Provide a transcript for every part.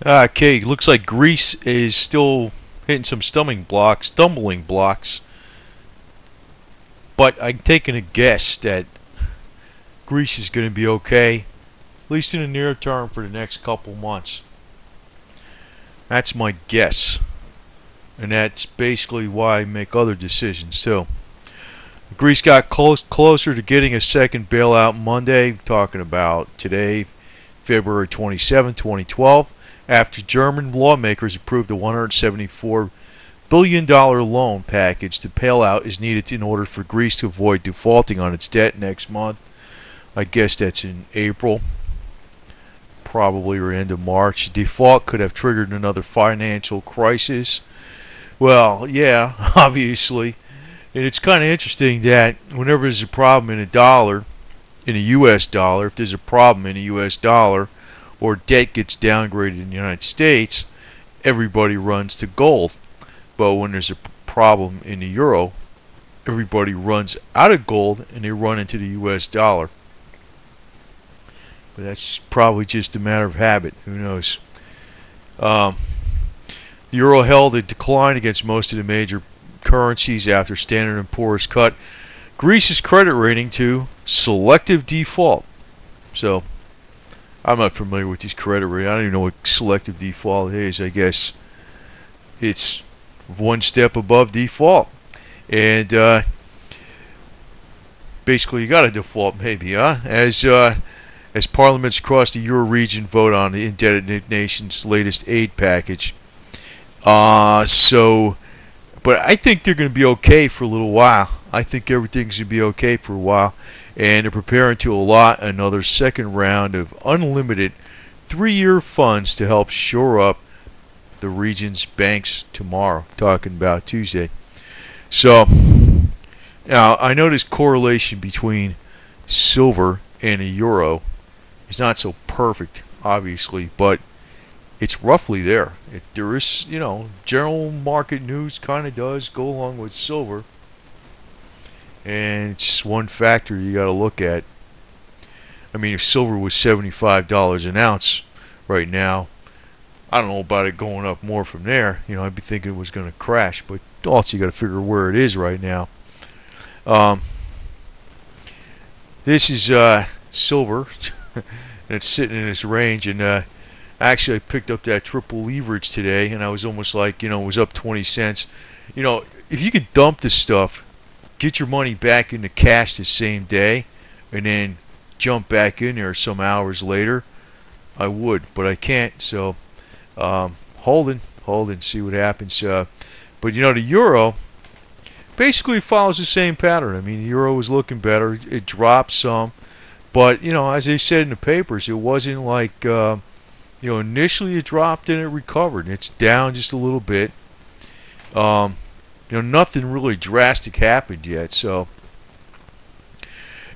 Okay, looks like Greece is still hitting some stumbling blocks. But I'm taking a guess that Greece is going to be okay, at least in the near term for the next couple months. That's my guess. And that's basically why I make other decisions too. Greece got closer to getting a second bailout Monday, talking about today, February 27, 2012, after German lawmakers approved a $174 billion loan package. The bailout is needed in order for Greece to avoid defaulting on its debt next month. I guess that's in April, probably, or end of March. Default could have triggered another financial crisis. Well, yeah, obviously. And it's kind of interesting that whenever there's a problem in a dollar, in a U.S. dollar, if there's a problem in a U.S. dollar, or debt gets downgraded in the United States, everybody runs to gold. But when there's a problem in the euro, everybody runs out of gold and they run into the U.S. dollar. But that's probably just a matter of habit. Who knows? The euro held a decline against most of the major currencies after Standard & Poor's cut Greece's credit rating to selective default. So, I'm not familiar with these credit ratings. I don't even know what selective default is. I guess it's one step above default. And basically, you got to default, maybe, huh? As parliaments across the Euro region vote on the indebted nation's latest aid package. But I think they're going to be okay for a little while. I think everything's going to be okay for a while. And they're preparing to allot another second round of unlimited 3-year funds to help shore up the region's banks tomorrow. Talking about Tuesday. So, now I know this correlation between silver and a euro is not so perfect, obviously, but it's roughly there. There is, general market news kind of does go along with silver. And it's just one factor you got to look at. I mean, if silver was $75 an ounce right now, I don't know about it going up more from there. I'd be thinking it was going to crash. But also you got to figure where it is right now. This is silver. And it's sitting in this range. And actually, I picked up that triple leverage today, and I was almost like, it was up 20 cents. If you could dump this stuff, get your money back into cash the same day, and then jump back in there some hours later, I would, but I can't. So, holding, see what happens. But the euro basically follows the same pattern. I mean, the euro was looking better. It dropped some, but as they said in the papers, it wasn't like initially it dropped and it recovered. It's down just a little bit. Nothing really drastic happened yet. So,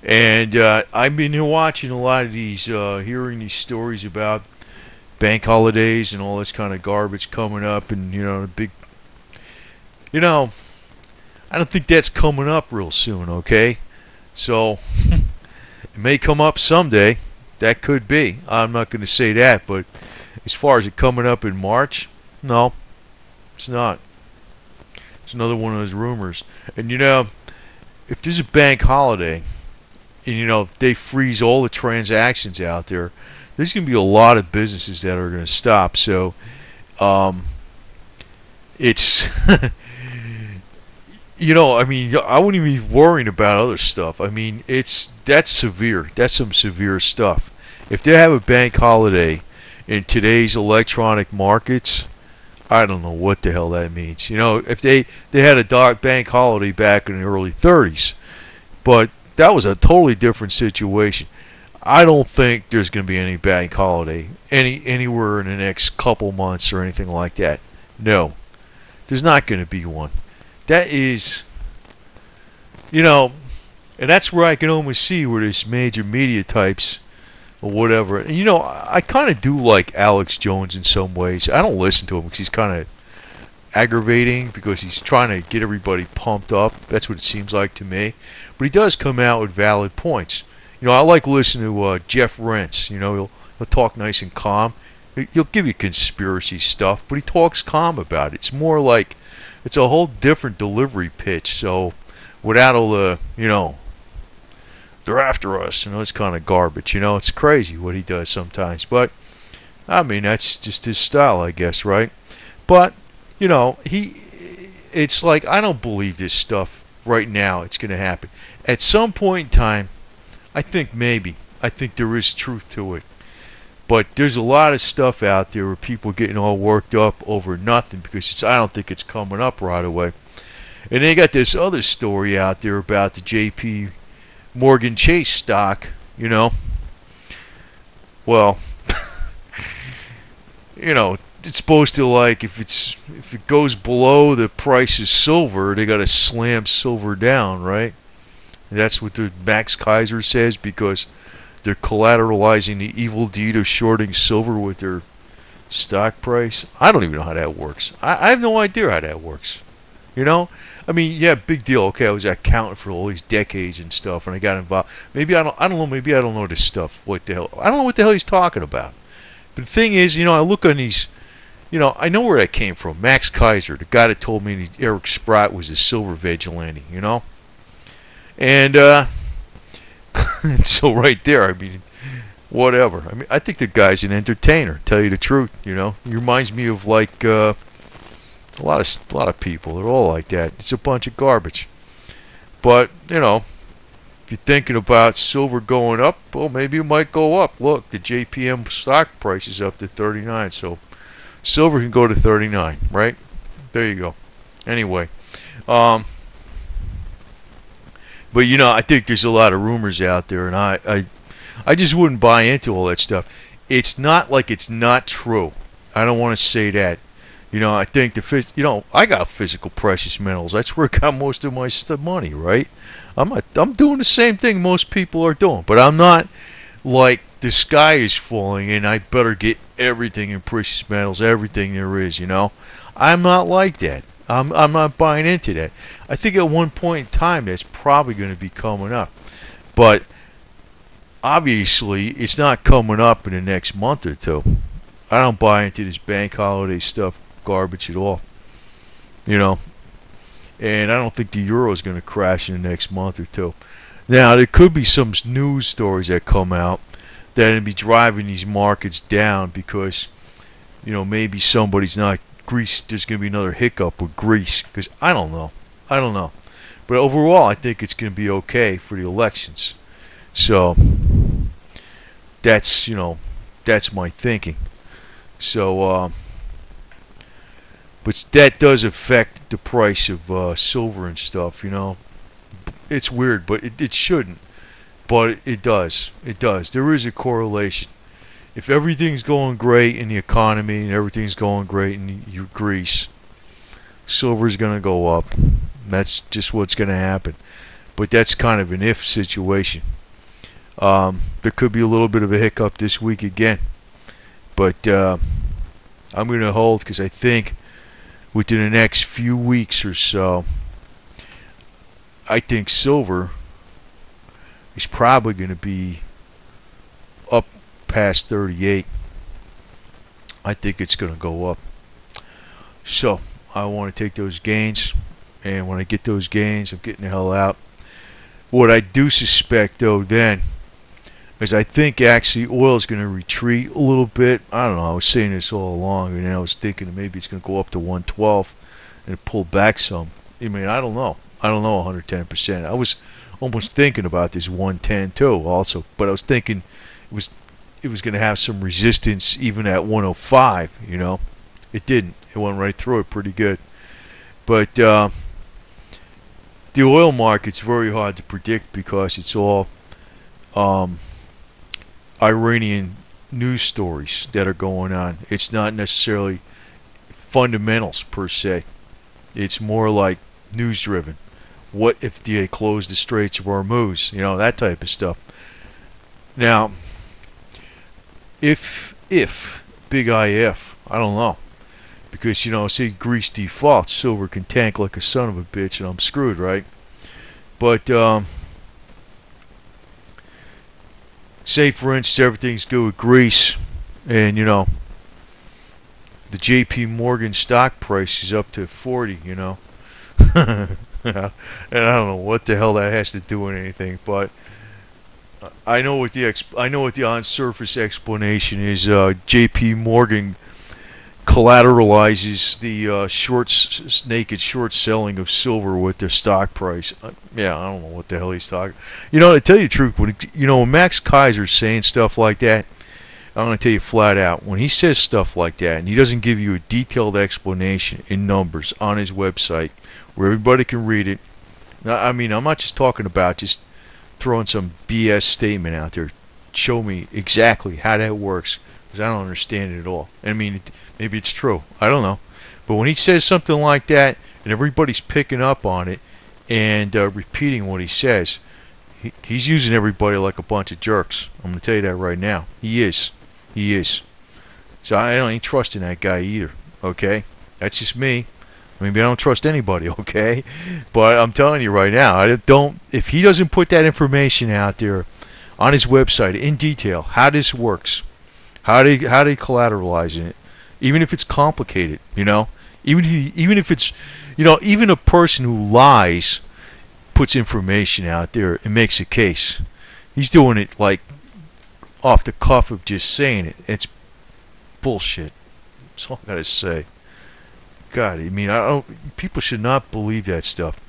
and I've been watching a lot of these, hearing these stories about bank holidays and all this kind of garbage coming up, and the big, I don't think that's coming up real soon. Okay, so it may come up someday. That could be. I'm not going to say that, but as far as it coming up in March, no, it's not. It's another one of those rumors. And if there's a bank holiday, and they freeze all the transactions out there, there's going to be a lot of businesses that are going to stop. So, it's I mean, I wouldn't even be worrying about other stuff. I mean, that's severe. That's some severe stuff. If they have a bank holiday in today's electronic markets, I don't know what the hell that means. If they had a bank holiday back in the early 30s, but that was a totally different situation. I don't think there's going to be any bank holiday anywhere in the next couple months or anything like that. No, there's not going to be one. That is, and that's where I can almost see where there's major media types or whatever. And I kind of do like Alex Jones in some ways. I don't listen to him because he's kind of aggravating, because he's trying to get everybody pumped up. That's what it seems like to me. But he does come out with valid points. I like listening to Jeff Rentz. He'll talk nice and calm. He'll give you conspiracy stuff, but he talks calm about it. It's more like it's a whole different delivery pitch. So without all the, they're after us, it's kind of garbage. It's crazy what he does sometimes. But I mean, that's just his style, I guess, right? But it's like I don't believe this stuff right now. It's going to happen at some point in time. I think maybe. I think there is truth to it. But there's a lot of stuff out there where people are getting all worked up over nothing because I don't think it's coming up right away. And they got this other story out there about the J.P. Morgan Chase stock, Well, it's supposed to, like, if it goes below the price of silver, they got to slam silver down, right? That's what the Max Kaiser says because they're collateralizing the evil deed of shorting silver with their stock price. I don't even know how that works. I have no idea how that works. I mean, yeah, big deal. Okay, I was an accountant for all these decades and stuff, and I got involved. Maybe I don't know. Maybe I don't know this stuff. What the hell? I don't know what the hell he's talking about. But the thing is, I look on these. I know where that came from. Max Kaiser, the guy that told me Eric Sprott was a silver vigilante. And so right there, I mean, whatever. I mean, I think the guy's an entertainer. Tell you the truth, He reminds me of like a lot of people. They're all like that. It's a bunch of garbage. But if you're thinking about silver going up, well, maybe it might go up. Look, the JPM stock price is up to 39, so silver can go to 39, right? There you go. Anyway, but I think there's a lot of rumors out there, and I just wouldn't buy into all that stuff. It's not like it's not true. I don't want to say that. I think I got physical precious metals. That's where I got most of my money, right? I'm doing the same thing most people are doing, but I'm not like the sky is falling and I better get everything in precious metals, everything there is. I'm not like that. I'm not buying into that. I think at one point in time that's probably going to be coming up. But obviously it's not coming up in the next month or two. I don't buy into this bank holiday stuff garbage at all. And I don't think the euro is going to crash in the next month or two. Now, there could be some news stories that come out that are going to be driving these markets down because, maybe somebody's not Greece. There's going to be another hiccup with Greece because I don't know. But overall, I think it's going to be okay for the elections. So that's that's my thinking. So but that does affect the price of silver and stuff. It's weird, but it shouldn't. But it does. It does. There is a correlation. If everything's going great in the economy and everything's going great in Greece, silver's going to go up. That's just what's going to happen. But that's kind of an if situation. There could be a little bit of a hiccup this week again. But I'm going to hold because I think within the next few weeks or so, I think silver is probably going to be up past 38. I think it's going to go up. So I want to take those gains, and when I get those gains, I'm getting the hell out. What I do suspect, though, then, is I think actually oil is going to retreat a little bit. I don't know. I was saying this all along, and I was thinking that maybe it's going to go up to 112 and pull back some. I mean, I don't know. I don't know 110%. I was almost thinking about this 110 too, also, but I was thinking it was going to have some resistance even at 105. It didn't. It went right through it pretty good. But the oil market's very hard to predict because it's all Iranian news stories that are going on. It's not necessarily fundamentals per se. It's more like news driven. What if they close the Straits of Hormuz? That type of stuff. Now, if big IF, I don't know, because say Greece defaults, silver can tank like a son of a bitch, and I'm screwed, right? But say for instance everything's good with Greece, and the JP Morgan stock price is up to 40, you know. And I don't know what the hell that has to do with anything, but I know what the on surface explanation is. JP Morgan collateralizes the naked short selling of silver with their stock price. Yeah, I don't know what the hell he's talking. You know, to tell you the truth, when Max Kaiser's saying stuff like that, I'm going to tell you flat out, when he says stuff like that and he doesn't give you a detailed explanation in numbers on his website where everybody can read it. I mean, I'm not just talking about just throwing some BS statement out there. Show me exactly how that works, because I don't understand it at all. I mean, maybe it's true. I don't know. But when he says something like that and everybody's picking up on it and repeating what he says, he's using everybody like a bunch of jerks. I'm going to tell you that right now. He is. He is. So I ain't trusting that guy either. Okay? That's just me. I mean, I don't trust anybody, okay? But I'm telling you right now, if he doesn't put that information out there on his website in detail, how this works, how they collateralize it, even if it's complicated, you know, even if it's, you know, even a person who lies puts information out there and makes a case. He's doing it like off the cuff of just saying it. It's bullshit. That's all I gotta say. God, I mean, people should not believe that stuff.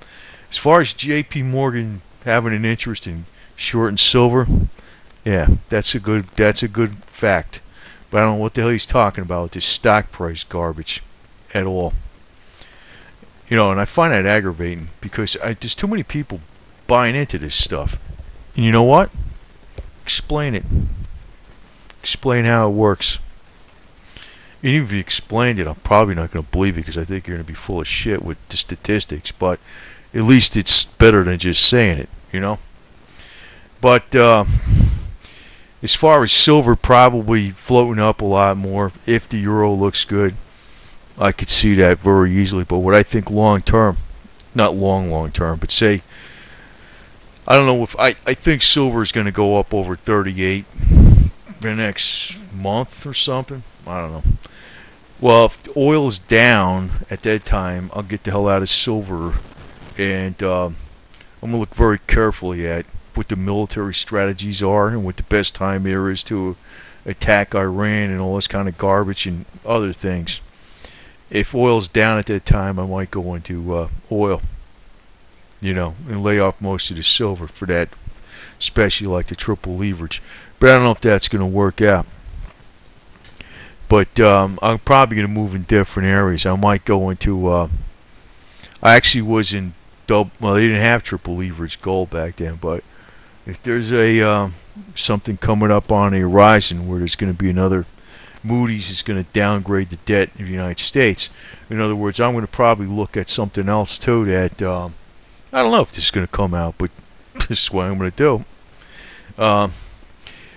As far as J.P. Morgan having an interest in short and silver, yeah, that's a good fact. But I don't know what the hell he's talking about with this stock price garbage at all. You know, and I find that aggravating because there's too many people buying into this stuff. And you know what? Explain it. Explain how it works. Even if you explained it, I'm probably not going to believe it because I think you're going to be full of shit with the statistics. But at least it's better than just saying it, you know. But as far as silver probably floating up a lot more, if the euro looks good, I could see that very easily. But what I think long term, not long term, but say, I don't know if I think silver is going to go up over 38 the next month or something. I don't know. Well, if oil is down at that time, I'll get the hell out of silver, and I'm going to look very carefully at what the military strategies are and what the best time there is to attack Iran and all this kind of garbage and other things. If oil's down at that time, I might go into oil, you know, and lay off most of the silver for that, especially like the triple leverage. But I don't know if that's going to work out. But I'm probably going to move in different areas. I might go into, I actually was in well, they didn't have triple leverage gold back then, but if there's a something coming up on the horizon where there's going to be another, Moody's is going to downgrade the debt of the United States. In other words, I'm going to probably look at something else too that, I don't know if this is going to come out, but this is what I'm going to do. I'm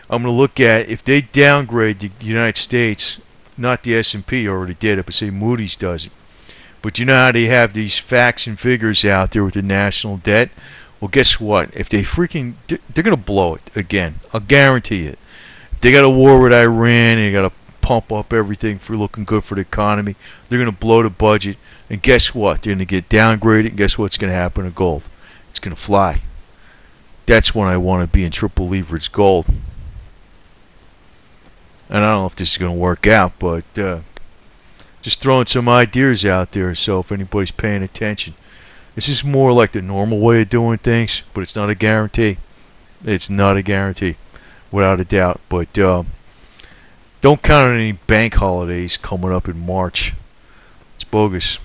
going to look at if they downgrade the United States, not the S&P already did it, but say Moody's does it. But you know how they have these facts and figures out there with the national debt? Well, guess what? If they freaking, they're going to blow it again. I'll guarantee it. If they got a war with Iran and they got to pump up everything for looking good for the economy, they're going to blow the budget. And guess what? They're going to get downgraded. And guess what's going to happen to gold? It's going to fly. That's when I want to be in triple leverage gold. And I don't know if this is going to work out, but just throwing some ideas out there so if anybody's paying attention. This is more like the normal way of doing things, but it's not a guarantee. It's not a guarantee, without a doubt. But don't count on any bank holidays coming up in March. It's bogus.